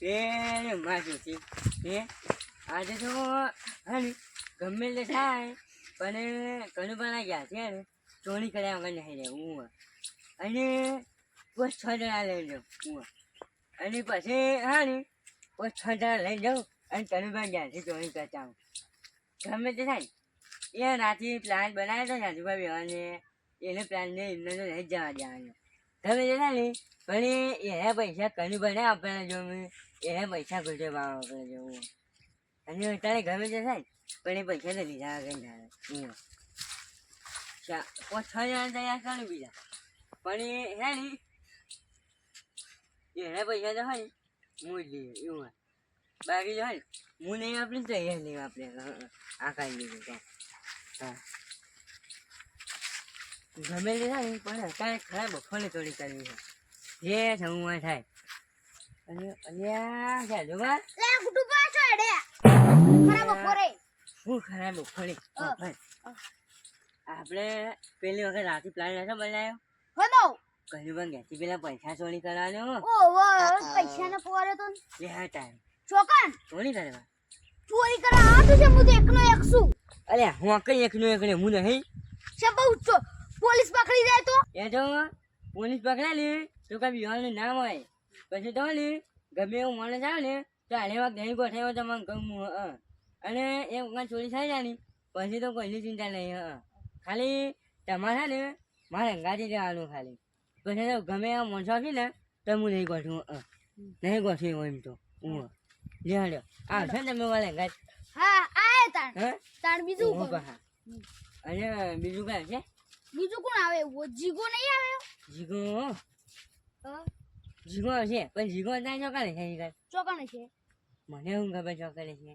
એ મારું છે એ આજે તો હાલી ગમે તે થાય પણ ઘણું પણ ગયા છે ને ચોરી કર્યા વગર નહીં રહે હું અને બસ 6 જણા લઈ જાઉં હું અને પછી હાલી બસ 6 જણા લઈ જાઉં અને ઘણું પણ ગયા છે ચોરી કરતા હું ગમે તે થાય એ રાતે પ્લાન બનાવ્યો હતો રાજુભાઈ બેવાને એને પ્લાનને એમને તો નહીં જવા દેવાનો ગમે તે થાય ને પણ એના પૈસા ઘણું બને આપણને જો એના પૈસા ગુજરવા આપણે જોવું અને અત્યારે ગમે તે થાય પણ એ પૈસા તો લીધા આગળ થાય હું 6 જણા તૈયાર કરું બીજા પણ એ હે ને એના પૈસા તો હોય હું જ લઈએ એવું બાકી જો હોય હું નહીં વાપરીશ તો એ નહીં વાપરે આ કાઢી લીધું તો હા ગમે તે થાય પણ અત્યારે ખરાબ બફોને ચોરી કરવી છે જે થવું થાય અને અલ્યા જાદુમાં હું ખરાબ બફોને આપણે પેલી વખત રાતે પ્લાન નતો બનાવ્યો ઘણી પણ ગયા પેલા પૈસા ચોરી કરવાનો પૈસા ને પોરે તો લે હા ટાઈમ ચોકન ચોરી કરવા આ તો છે હું એકનો એક છું અલ્યા હું કઈ એકનો એક ને હું નહીં છે બહુ પોલીસ પકડી જાય તો એ તો પોલીસ પકડાલી તો કઈ બિહારનું નામ હોય પછી તો ને ગમે એવું માણસ આવે ને તો આને વાગ નહીં ગોઠાયો તો મને કહું અને એ વખત ચોરી થઈ જાય ને પછી તો કોઈની ચિંતા નહીં ખાલી તમારે ને મારે અંગાથી જવાનું ખાલી પછી તો ગમે એવા માણસો છે ને તો હું નહીં ગોઠવું નહીં ગોઠવું એમ તો હું લ્યો આવશે ને તમે મારે અંગાત હા આય તાણ હા તાણ બીજું હું કહા અને બીજું કઈ છે બીજું કોણ આવે જીગો નહીં આવે જીગો જીગો આવશે પણ જીગો ત્યાં ચોકાને છે ચોકન છે મને હું ખબર ચોકાને છે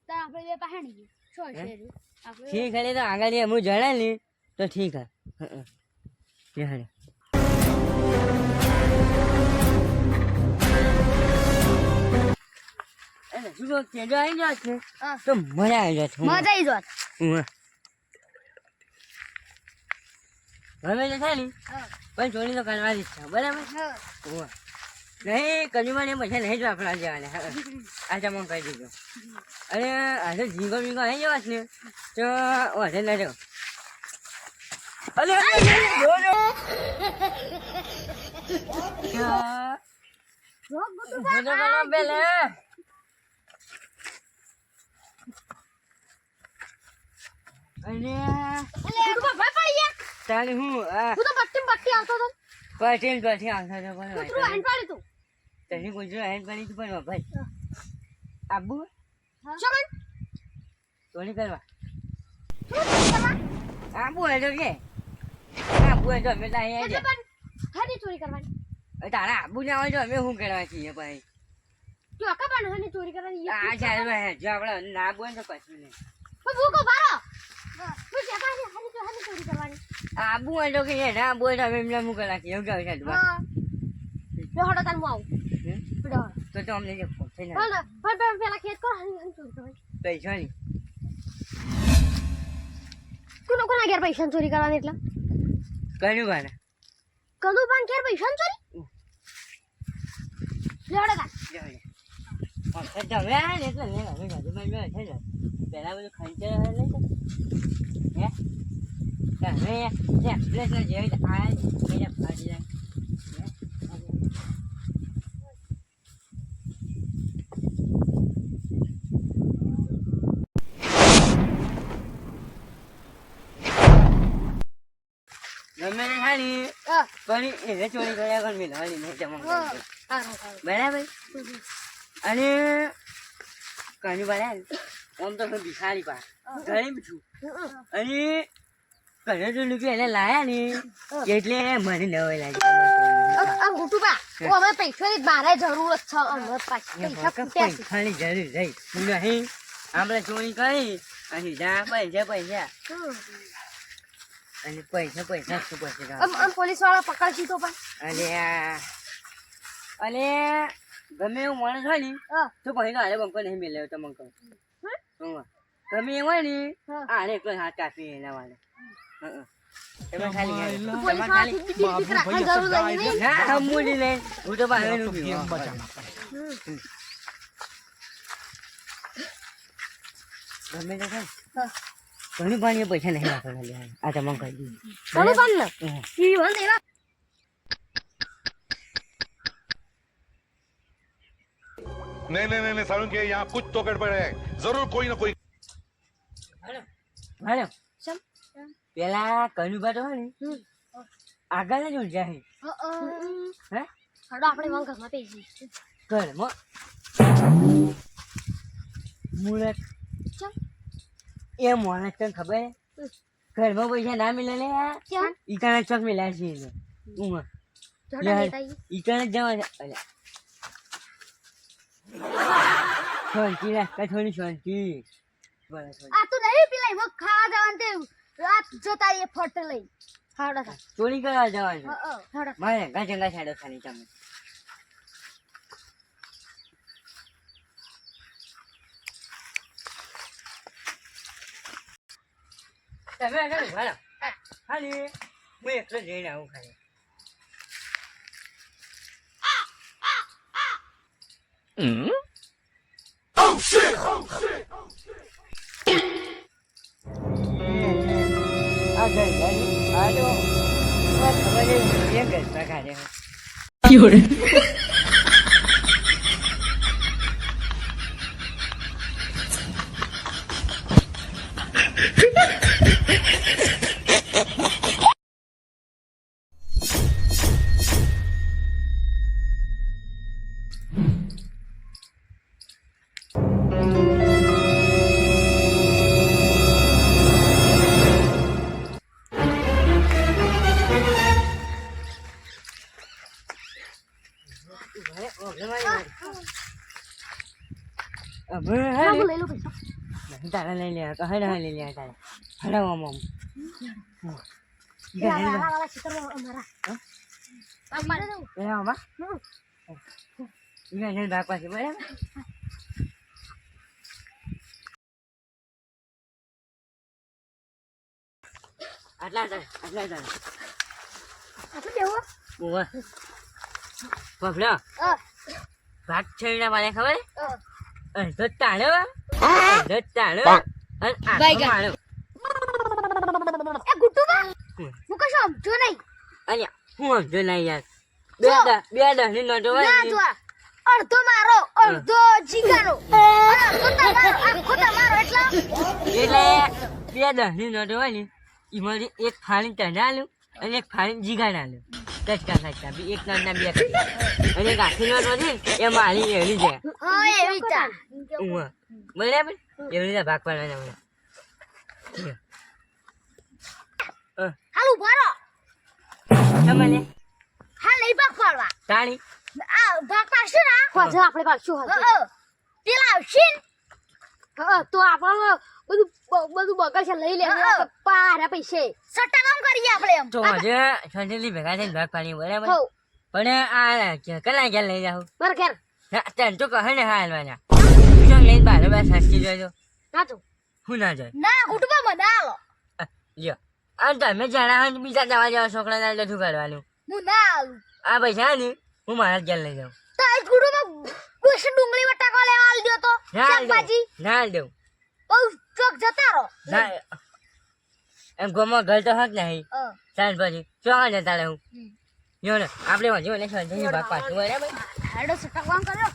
તાણ આપણે બે પાસે નહીં શું છે આપણે ઠીક હે તો આગળ હું જણાય ને તો ઠીક હે લે શું તેજો આવી જાત ને તો મજા આવી જાત મજા આવી જાત હવે તો થાય ને પણ ચોરી તો કરવાની જ છે બરાબર નહીં કજુમાં ને પૈસા નહીં જ વાપરવા જવાના આ તમે કહી દીધું અને આજે જીગો વીગો આવી જવાત ને તો વધે ના જાઓ તારે હું બટ્ટી આવતો તો પછી આવતો હતો કૂતરું હેન્ડ પાડી તું તને ગુજરાત હેન્ડ કરી તું પણ ભાઈ આબુ ચોકન ચોરી કરવા આબુ હોય તો કે આબુ હોય તો અમે તો અહીંયા હની ચોરી કરવાની તારા આબુ ના હોય તો અમે શું કરવા છીએ ભાઈ તું અકા પણ હની ચોરી કરવાની આ ચાલ ભાઈ જો આપણે ના બોલ તો કશું નહીં પણ ભૂકો બારો તું જકા હની ચોરી કરવાની આબુ હોય તો કે ના બોલ તો અમે એમને શું કરવા છીએ એવું કહે છે હા જો હડો તાર હું આવું તો અમને જે પહોંચે ને પણ પેલા ખેત કર હની ચોરી કરવાની પૈસા નહીં કોના ઘેર પૈસા ચોરી કરવાની એટલે કર્યું ભાઈ કદું પણ ઘેર પૈસા ચોરી લેવડે કા તમે આ ને એટલે ને હવે ગાડીમાં છે ને પહેલા બધું ખંચે લઈ હે તમે એક્સપ્રેસ ને જેવી આ મેરે ફાડી જાય ગમે ને ખાલી પણ એને ચોરી કર્યા પણ મેળવાની નહીં જમા બરાબર અને કની બરાબર આમ તો ભિખારી પા ગરીબ છું અને ઘરે તો રૂપિયા એને લાયા ને એટલે મને નવાઈ લાગી ગુટુબા ઓ અમે પૈસાની મારે જરૂર છે અમે પૈસાની જરૂર રહી હું નહીં આપણે ચોરી કરી અને જા પૈસા અને પૈસા શું પછી આમ પોલીસ વાળા પકડશી તો પણ અને ગમે એવું માણસ હોય ને તો પછી આને બંકો નહીં મેળવ્યો તો મને કહું ગમે એવું હોય ને આને એકલો હાથ કાપી એના વાળે હું તો ગમે તે થાય હા. ઘણી પાણી પૈસા નહીં વાપરવા લે આ તમને કહી દીધું ઘણું કામ ને હમ. ઈ વન એવા नहीं नहीं नहीं नहीं सारुण के यहाँ कुछ तो गड़बड़ है जरूर कोई ना कोई હાલો ચમ પેલા કનુભા તો હોય ને હમ આગળ જ ઉલજા છે હે હડો આપણે વંકસમાં પેસી ઘરમાં મુરત ચમ એ માણસ તને ખબર હે ઘરમાં પૈસા ના મિલે ને કેમ ઈ કારણે ચોક મિલાય છે એને ઉમાં જોડા લેતા ઈ ઈ કારણે જવા છે અલે શાંતિ રાખ કઈ થોડી શાંતિ બોલે થોડી આ તો નહીં પેલા વખ ખાવા જવાનું તે રાત જતા એ ફટ લઈ હાડા થા ચોરી કરવા જવાનું હાડા મારે ગાજંગા છાડો ખાલી તમે તમે આગળ ભાડો ખાલી હું એકલો જઈને આવું ખાલી આ ઘર ગાડી આ તો ખબર છે એ ઘર પ્રકારે હાલો લઈ લો પૈસા તારા લઈ લે તો હડા લઈ લે તારા હડાવા મમ વાળા શિકર અમારા આમ મારે દઉં એમાં ઈ ને બાપા છે બરાબર આટલા આપણે દેવો ઓવા પફડા ભાગ છેડા મને ખબર અડધો તાળો અડધો તાળો અને આખો માળો એ ગુટ્ટુબા હું કશું સમજો નહીં અલ્યા હું સમજો નહીં યાર બે દસ ની નોટો હોય ના ને જો અડધો મારો અડધો જીગાનો અડધો તમારો આખો તમારો એટલા એટલે બે દસ ની નોટો હોય ને એમાંથી એક ફાળી તને આલું અને એક ફાળી જીગાને આલું ટચકા ટચકા એક નોટના બે ટચકા અને એક આખી નોટ હતી એ મારી એવી છે હા એવી ચા બરાબર એવી રીતે ભાગ પાડવાના મને હાલ ઉભા રહો તમને હાલ નહીં ભાગ પાડવા તાળી આ ભાગ પાડશે ને પાછળ આપણે પાછું હશે પેલા આવશે ને તો આપણને બધું બગડશે લઈ લે પારા પૈસે સટ્ટા કામ કરીએ આપણે એમ તો આજે સંજયલી ભેગા થઈને ભાગ પાડી બરાબર હો પણ આ કલા ક્યાં લઈ જાઉં મારે ઘેર તને તો કહે ને હાલવાના બીજો લઈને બાર બાર સાચી જોજો ના તું હું ના જાય ના ગુટુબા મને હાલો લ્યો અને તમે જણા બીજા જવા જેવા છોકરાને લઠું કરવાનું હું ના હાલું આ પૈસા ને હું મારા જ ઘેર લઈ જાઉં તો આજ ગુટુબા કોઈ ડુંગળી વટાકો લેવા આલ દો તો શાકભાજી ના દેવું બહુ ચોક જતા રહો ના એમ ગોમાં ઘર તો હક નહીં સાંજ પછી ચોકા જતા રહું જો ને આપણે વાંચો એટલે સંજયની ભાગ પાછું બરાબર હેડો સટ્ટા કામ કર્યો